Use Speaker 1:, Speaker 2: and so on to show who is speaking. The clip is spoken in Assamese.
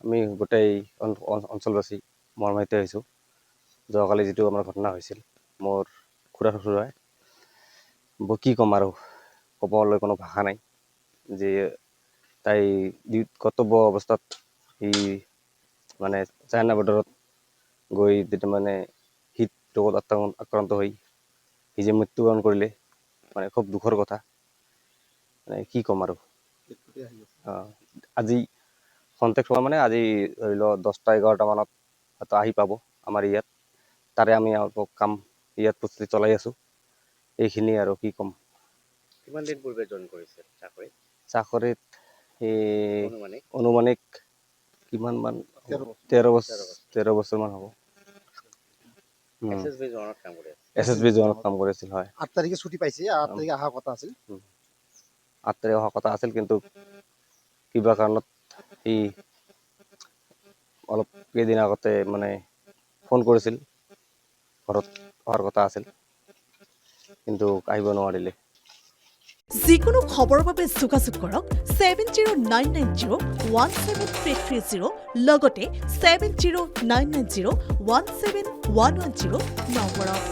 Speaker 1: আমি গোটেই অঞ্চলবাসী মৰ্মাহিত হৈছোঁ। যোৱাকালি যিটো আমাৰ ঘটনা হৈছিল, মোৰ খুৰা শ্বশুৰাই, কি ক'ম আৰু, ক'বলৈ কোনো ভাষা নাই। যে তাই কৰ্তব্য অৱস্থাত সি মানে চাইনা বৰ্ডাৰত গৈ যেতিয়া মানে শীত ৰোগত আক্ৰান্ত হৈ সি যে মৃত্যুবৰণ কৰিলে, মানে খুব দুখৰ কথা। মানে কি ক'ম আৰু। আজি খন্তেক সময় মানে আজি ধৰি লওক 10টা 11টা মানত হয়তো আহি পাব আমাৰ ইয়াত। তাৰে আমি কাম ইয়াত প্ৰস্তুতি চলাই আছোঁ। এইখিনি আৰু কি ক'ম।
Speaker 2: কিমান দিন পূৰ্বে জইন কৰিছে চাকৰিত?
Speaker 1: চাকৰিত অনুমানিক কিমানমান 13 বছৰমান হ'ব।
Speaker 2: SSB জোৱানত কাম কৰি আছে।
Speaker 1: SSB জোৱানত কাম কৰিছিল, হয়।
Speaker 3: 8 তাৰিখে ছুটি পাইছে, 8 তাৰিখে অহা কথা আছিল।
Speaker 1: 8 তাৰিখে অহা কথা আছিল, কিন্তু কিবা কাৰণত সি অলপ কেইদিন আগতে মানে ফোন কৰিছিল, ঘৰত অহাৰ কথা আছিল, কিন্তু আহিব নোৱাৰিলে।
Speaker 4: যিকোনো খবৰৰ বাবে যোগাযোগ কৰক 7099017330 লগতে 7099017110 নম্বৰত।